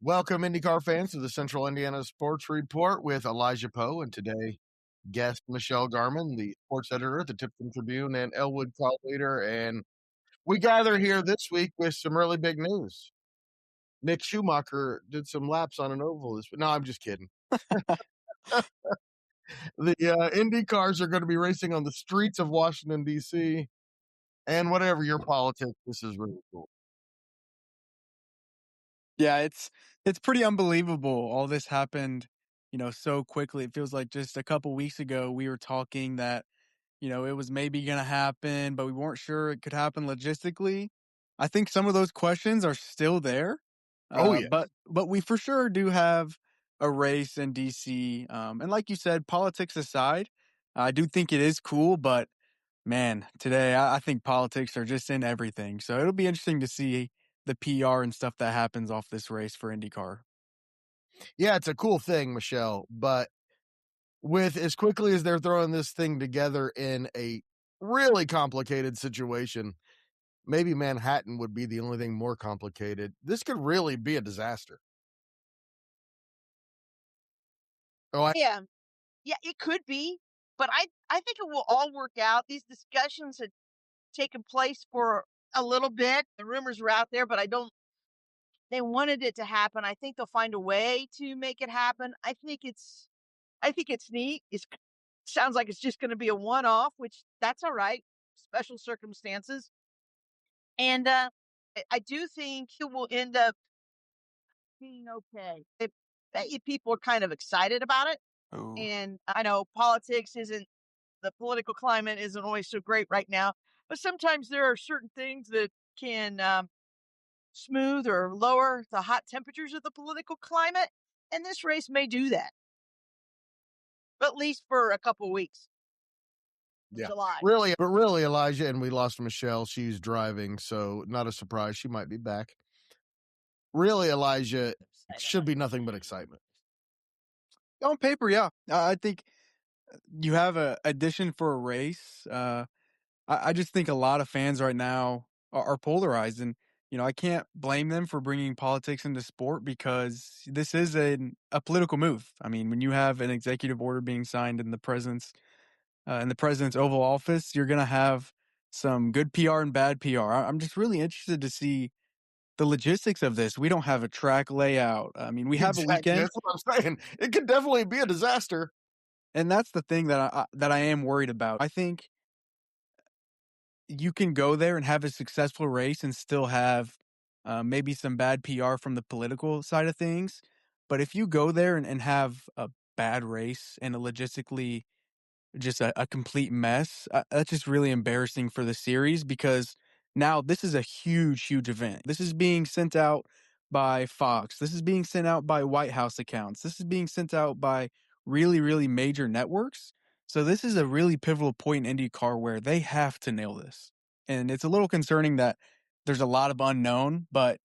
Welcome, IndyCar fans, to the Central Indiana Sports Report with Elijah Poe, and today, guest Michelle Garmon, the sports editor at the Tipton Tribune and Elwood call leader. And we gather here this week with some really big news. Mick Schumacher did some laps on an oval this week. No, I'm just kidding. The Indy cars are going to be racing on the streets of Washington, D.C. And whatever your politics, this is really cool. Yeah, it's pretty unbelievable. All this happened, so quickly. It feels like just a couple weeks ago we were talking that, it was maybe going to happen, but we weren't sure it could happen logistically. I think some of those questions are still there. Oh, yeah. But we for sure do have a race in DC. And like you said, politics aside, I do think it is cool, but man, today I think politics are just in everything. So it'll be interesting to see the PR and stuff that happens off this race for IndyCar. Yeah, it's a cool thing, Michelle, but with as quickly as they're throwing this thing together in a really complicated situation, maybe Manhattan would be the only thing more complicated. This could really be a disaster. Oh, Yeah. Yeah, it could be, but I think it will all work out. These discussions had taken place for a little bit. The rumors were out there, but they wanted it to happen. I think they'll find a way to make it happen. I think it's neat. It sounds like it's just going to be a one-off, which that's all right. Special circumstances. And I do think it will end up being okay. Bet you people are kind of excited about it. Oh, And I know the political climate isn't always so great right now, but sometimes there are certain things that can smooth or lower the hot temperatures of the political climate. And this race may do that, at least for a couple weeks in yeah. July. Really, Elijah, and we lost Michelle. She's driving, so not a surprise. She might be back. Really, Elijah, should be nothing but excitement. on paper, yeah. I think you have a addition for a race. I just think a lot of fans right now are polarized, and I can't blame them for bringing politics into sport because this is a political move. I mean, when you have an executive order being signed in the president's Oval Office, you're going to have some good PR and bad PR. I'm just really interested to see the logistics of this. We don't have a track layout. I mean, we have a Exactly. weekend, That's what I'm saying. It could definitely be a disaster. and that's the thing that I am worried about. I think you can go there and have a successful race and still have maybe some bad PR from the political side of things. But if you go there and have a bad race and a logistically just a complete mess. That's just really embarrassing for the series because now this is a huge, huge event. This is being sent out by Fox. This is being sent out by White House accounts. This is being sent out by really, really major networks. So this is a really pivotal point in IndyCar where they have to nail this. And it's a little concerning that there's a lot of unknown, but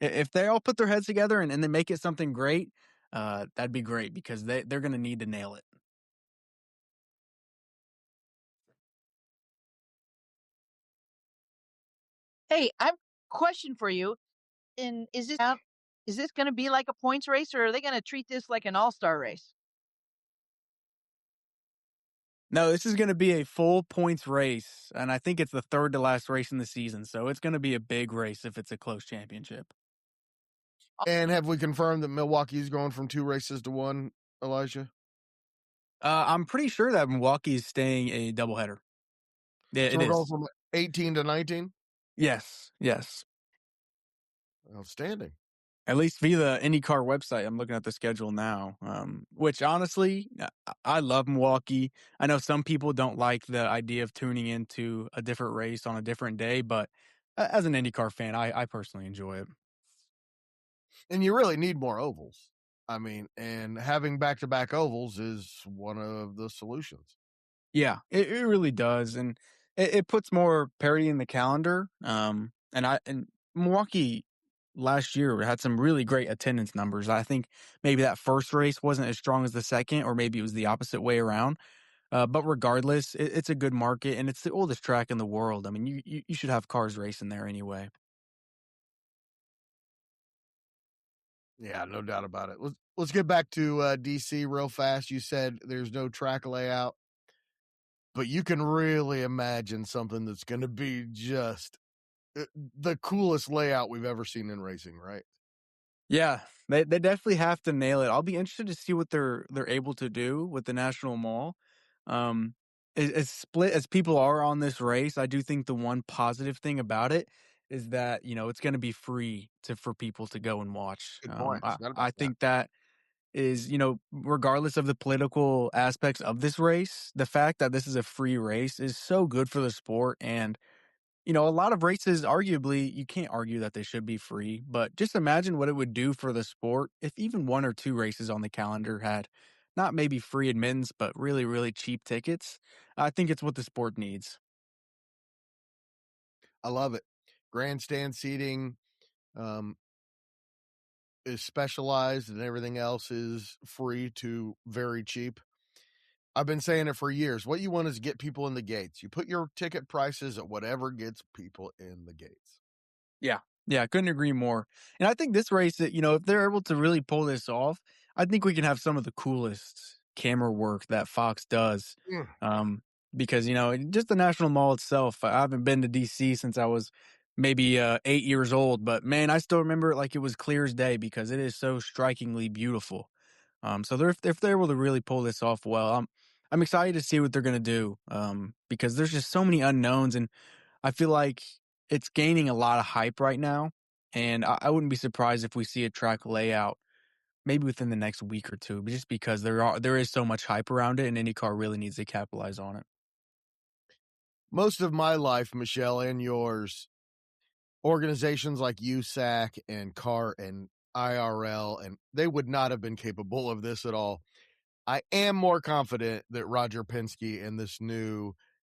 if they all put their heads together and then make it something great, that'd be great because they're going to need to nail it. Hey, I have a question for you. Is this going to be like a points race, or are they going to treat this like an all-star race? No, this is gonna be a full points race, and I think it's the third to last race in the season, so it's gonna be a big race if it's a close championship. And have we confirmed that Milwaukee's going from 2 races to 1, Elijah? I'm pretty sure that Milwaukee is staying a doubleheader. Yeah, So it we're going is. from 18 to 19? Yes, yes. Outstanding. At least via the IndyCar website, I'm looking at the schedule now, which honestly, I love Milwaukee. I know some people don't like the idea of tuning into a different race on a different day, but as an IndyCar fan, I personally enjoy it. And you really need more ovals. I mean, and having back-to-back ovals is one of the solutions. Yeah, it really does, and it puts more parity in the calendar. And Milwaukee last year had some really great attendance numbers. I think maybe that first race wasn't as strong as the second, or maybe it was the opposite way around. But regardless, it's a good market, and it's the oldest track in the world. I mean, you should have cars racing there anyway. Yeah, no doubt about it. Let's get back to DC real fast. You said there's no track layout, but you can really imagine something that's going to be just the coolest layout we've ever seen in racing, right? Yeah, they definitely have to nail it. I'll be interested to see what they're able to do with the National Mall. Um, as split as people are on this race, I do think the one positive thing about it is that, it's gonna be free for people to go and watch. Good point. I forgot I about that. think that is, regardless of the political aspects of this race, the fact that this is a free race is so good for the sport. And a lot of races, arguably, you can't argue that they should be free, but just imagine what it would do for the sport if even one or two races on the calendar had not maybe free admittance, but really, really cheap tickets. I think it's what the sport needs. I love it. Grandstand seating um, is specialized, and everything else is free to very cheap. I've been saying it for years. What you want is get people in the gates. You put your ticket prices at whatever gets people in the gates. Yeah. Yeah, I couldn't agree more. And I think this race, if they're able to really pull this off, I think we can have some of the coolest camera work that Fox does. Mm. Um, because, just the National Mall itself, I haven't been to DC since I was maybe 8 years old, but man, I still remember it like it was clear as day because it is so strikingly beautiful. So if they're able to really pull this off well, I'm excited to see what they're gonna do. Because there's just so many unknowns, and I feel like it's gaining a lot of hype right now, and I wouldn't be surprised if we see a track layout maybe within the next week or two, just because there is so much hype around it, and IndyCar really needs to capitalize on it. Most of my life, Michelle, and yours, organizations like USAC and CAR and IRL, and they would not have been capable of this at all. I am more confident that Roger Penske and this new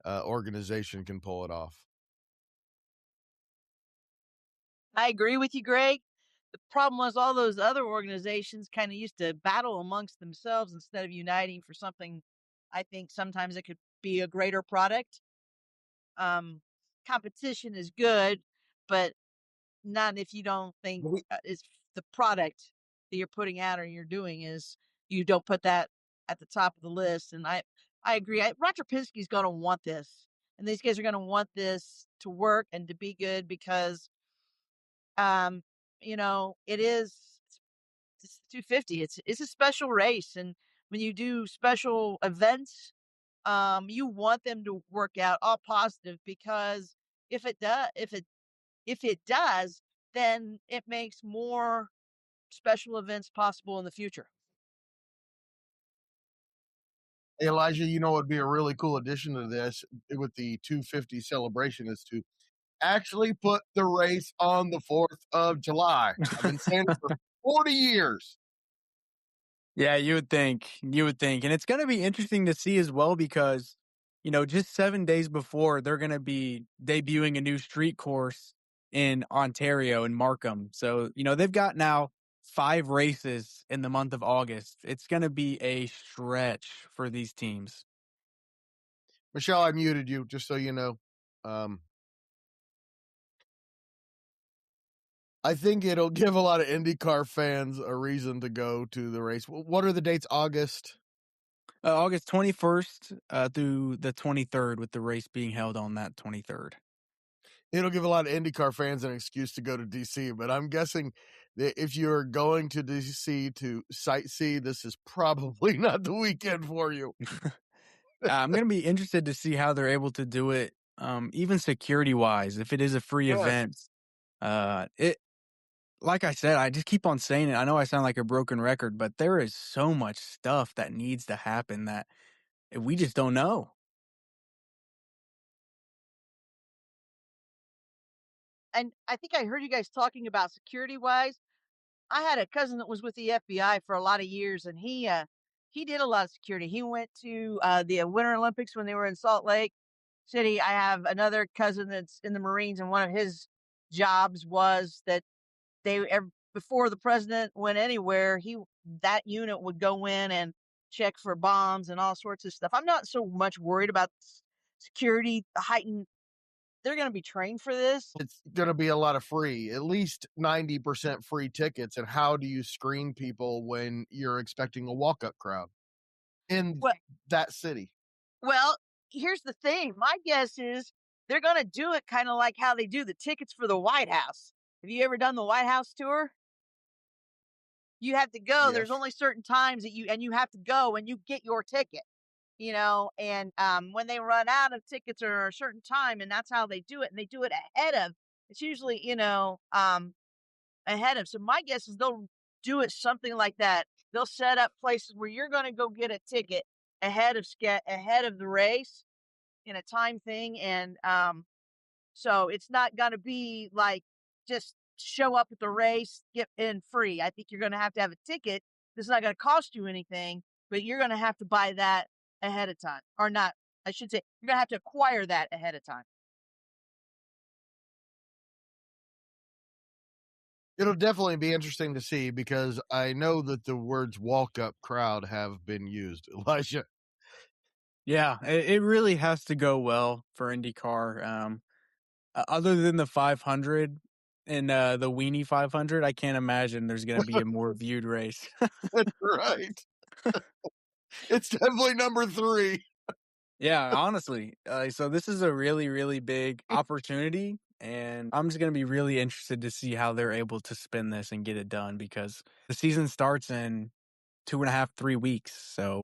organization can pull it off. I agree with you, Greg. The problem was all those other organizations kind of used to battle amongst themselves instead of uniting for something. I think sometimes it could be a greater product. Um, Competition is good, but not if you don't think it's the product that you're putting out or you're doing is you don't put that at the top of the list. And I agree. Roger Penske's going to want this, and these guys are going to want this to work and to be good because um, it is it's 250. It's a special race, and when you do special events, you want them to work out all positive because if it does, then it makes more special events possible in the future. Hey, Elijah, you know what would be a really cool addition to this with the 250 celebration is to actually put the race on the 4th of July. I've been saying it for 40 years. Yeah, you would think, and it's gonna be interesting to see as well because, just 7 days before, they're gonna be debuting a new street course in Ontario, in Markham. So, they've got now 5 races in the month of August. It's gonna be a stretch for these teams. Michelle, I muted you just so you know. Um, I think it'll give a lot of IndyCar fans a reason to go to the race. What are the dates? August? August 21st, through the 23rd, with the race being held on that 23rd. It'll give a lot of IndyCar fans an excuse to go to DC, but I'm guessing that if you're going to DC to sightsee, this is probably not the weekend for you. I'm gonna be interested to see how they're able to do it, even security wise. If it is a free Yes. event, it like I said, I just keep on saying it. I know I sound like a broken record, but there is so much stuff that needs to happen that we just don't know. And I think I heard you guys talking about security wise. I had a cousin that was with the FBI for a lot of years, and he did a lot of security. He went to the Winter Olympics when they were in Salt Lake City. I have another cousin that's in the Marines, and one of his jobs was that before the president went anywhere, he that unit would go in and check for bombs and all sorts of stuff. I'm not so much worried about security, heightened they're going to be trained for this. It's going to be a lot of free, at least 90% free tickets. And how do you screen people when you're expecting a walk-up crowd in Well, that city? well, here's the thing. My guess is they're going to do it kind of like how they do the tickets for the White House. Have you ever done the White House tour? You have to go. There's Yes. only certain times that you have to go and you get your ticket, and when they run out of tickets or a certain time, and that's how they do it, and they do it ahead of. It's usually, ahead of. So my guess is they'll do it something like that. They'll set up places where you're going to go get a ticket ahead of the race in a time thing, and so it's not going to be like just show up at the race, get in free. I think you're going to have a ticket. This is not going to cost you anything, but you're going to have to buy that ahead of time, or not. I should say you're going to have to acquire that ahead of time. It'll definitely be interesting to see because I know that the words walk-up crowd have been used, Elijah. Yeah, it really has to go well for IndyCar. Other than the 500 and the Weenie 500, I can't imagine there's going to be a more viewed race. That's right. It's definitely number 3. Yeah, honestly. So this is a really, really big opportunity, and I'm just going to be really interested to see how they're able to spin this and get it done because the season starts in 2.5, 3 weeks. So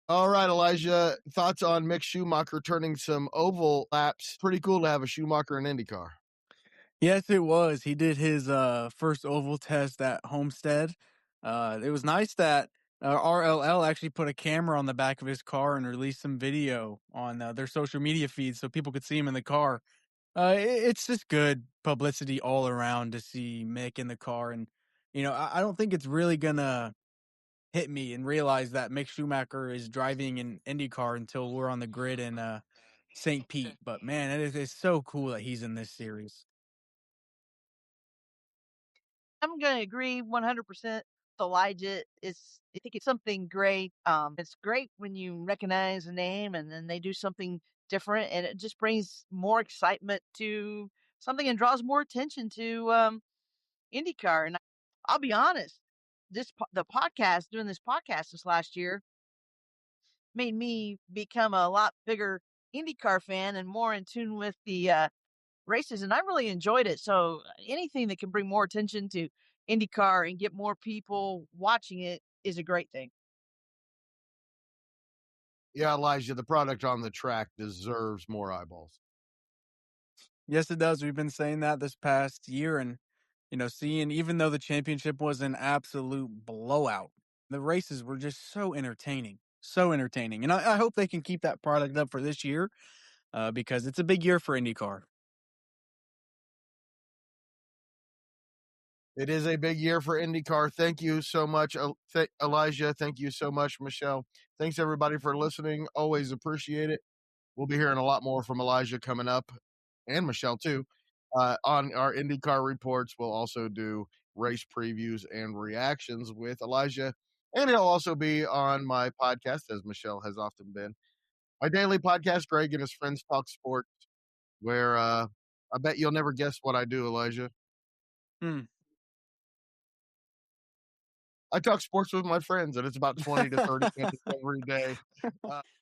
All right, Elijah, thoughts on Mick Schumacher turning some oval laps? Pretty cool to have a Schumacher in IndyCar. yes, it was. He did his first oval test at Homestead. It was nice that RLL actually put a camera on the back of his car and released some video on their social media feed so people could see him in the car. It's just good publicity all around to see Mick in the car, and I don't think it's really gonna hit me and realize that Mick Schumacher is driving an IndyCar until we're on the grid in St. Pete. But man, it's so cool that he's in this series. I'm going to agree 100% with Elijah. I think it's something great. It's great when you recognize a name and then they do something different, and it just brings more excitement to something and draws more attention to IndyCar. And I'll be honest, the podcast doing this podcast this last year made me become a lot bigger IndyCar fan and more in tune with the races, and I really enjoyed it. So anything that can bring more attention to IndyCar and get more people watching it is a great thing. Yeah, Elijah, the product on the track deserves more eyeballs. Yes, it does. We've been saying that this past year, and seeing even though the championship was an absolute blowout, the races were just so entertaining, and I hope they can keep that product up for this year because it's a big year for IndyCar. It is a big year for IndyCar. Thank you so much, Elijah. Thank you so much, Michelle. Thanks, everybody, for listening. Always appreciate it. We'll be hearing a lot more from Elijah coming up, and Michelle, too, on our IndyCar reports. We'll also do race previews and reactions with Elijah, and he'll also be on my podcast, as Michelle has often been. My daily podcast, Greg and his friends talk sports, where I bet you'll never guess what I do, Elijah. Hmm. I talk sports with my friends, and it's about 20 to 30 minutes every day.